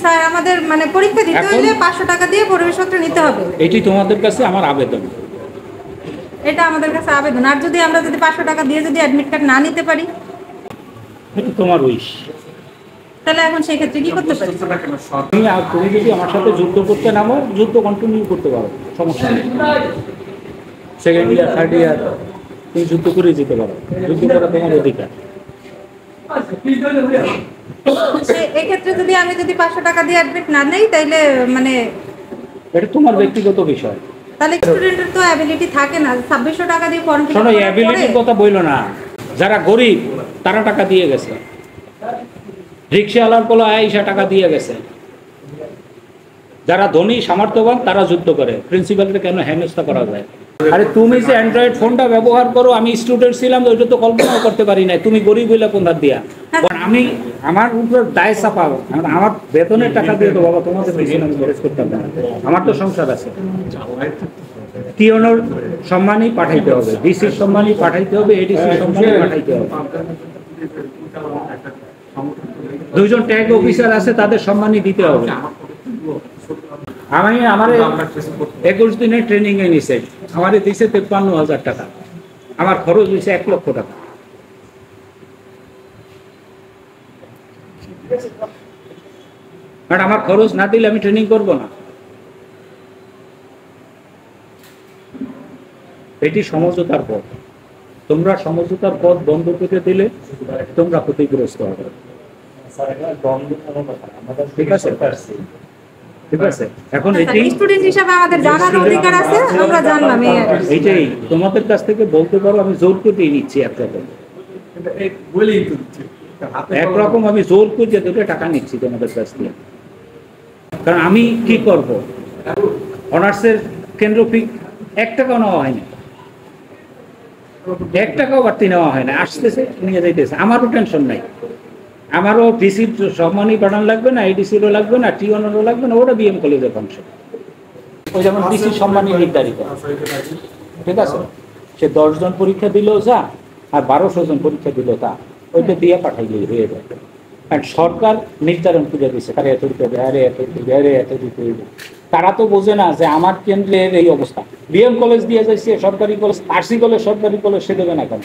Sir আমাদের মানে পরীক্ষা দিতে হলে 500 টাকা দিয়ে প্রবেশপত্র নিতে হবে। এটি তোমাদের কাছে আমার আবেদন। এটা আমাদের কাছে আবেদন। আর যদি আমরা 500 টাকা দিয়ে অ্যাডমিট কার্ড না নিতে পারি, এটা তোমার উইশ। তাহলে এখন সেই ক্ষেত্রে কি করতে পারি? তুমি যদি আমার সাথে যুদ্ধ করতে নামো, যুদ্ধ কন্টিনিউ করতে পারো, সমস্যা নেই। সেকেন্ড ইয়ার, থার্ড ইয়ার তুমি যুদ্ধ করে যেতে পারো, যুদ্ধ করা তোমার অধিকার। এক্ষেত্রে যদি আমি 500 টাকা দিয়ে অ্যাডমিট না নেই, তাইলে মানে এটা তোমার ব্যক্তিগত বিষয়। তাহলে স্টুডেন্টের তো অ্যাবিলিটি থাকে না 2600 টাকা দিয়ে ফর্ম ফিল শোনো, অ্যাবিলিটির কথা বইলো না। যারা গরিব তারা টাকা দিয়ে গেছে, রিক্সাওয়ালার কোলা আইসা টাকা দিয়ে গেছে। যারা ধনী সামর্থ্যবান তারা যুদ্ধ করে। প্রিন্সিপালকে কেন হেনস্থা করা যায়? আরে তুমি যে অ্যান্ড্রয়েড ফোনটা ব্যবহার করো, আমি স্টুডেন্ট ছিলাম, ওইটা তো কল্পনাও করতে পারি না। তুমি গরিব হইলে কোন হাত দিয়া? আমি আমার উপর দায় চাপাও, আমার বেতনের টাকা দিয়ে তো বাবা তোমাদের পিছনে আমি খরচ করতাম না। আমার তো সংসার আছে। টিওনোর সম্মানই পাঠাইতে হবে, ডিসির সম্মানই পাঠাইতে হবে, এডিসির সম্মানই পাঠাইতে হবে। দুইজন ট্যাগ অফিসার আছে, তাদের সম্মানই দিতে হবে। আমি আমার 21 দিনের ট্রেনিং এ নিছে, আমারে দিছে 53,000 টাকা, আমার খরচ হয়েছে 1 লক্ষ টাকা। আর আমার খরচ না দিলে আমি ট্রেনিং করব না। এটি সমঝোতার পথ। তোমরা সমঝোতার পথ বন্ধ করে দিলে তোমরা ক্ষতিগ্রস্ত হবে। ঠিক আছে, ঠিক আছে। এখন স্টুডেন্ট হিসেবে আমাদের জানার অধিকার আছে, আমরা জানলাম। এইটাই তোমাদের কাছ থেকে বলতে পারো, আমি জোর করে নিচ্ছি একরকম আমি জোর করে দুটো টাকা নিচ্ছি তোমাদের কাছ থেকে। কারণ আমি কি করব, অনার্সের কেন্দ্র ফি 1 টাকাও নেওয়া হয়নি, 1 টাকাও বাড়তি নেওয়া হয় না। আসতেছে নিয়ে যাইতেছে, আমারও টেনশন নাই। আমারও ডিসির সম্মানই পাঠানো লাগবে না, এডিসিরও লাগবে না, টিওনেরও লাগবে না, ওটা বিএম কলেজের ফাংশন। ওই যেমন ডিসির সম্মানই নির্ধারিত, ঠিক আছে। সে 10 জন পরীক্ষা দিল যা, আর 1200 জন পরীক্ষা দিল তা, ওইটা দিয়ে পাঠাইলেই হয়ে যাবে। কারণ সরকার নির্ধারণ করে দিচ্ছে, আরে এত দিতে হবে, আরে এত দিতে হবে, আরে এত দিতে হবে। তারা তো বোঝে না যে আমার কেন্দ্রের এই অবস্থা। বিএম কলেজ দিয়ে যাচ্ছে সরকারি কলেজ, আরসি কলেজ সরকারি কলেজ, সে দেবে না কেন?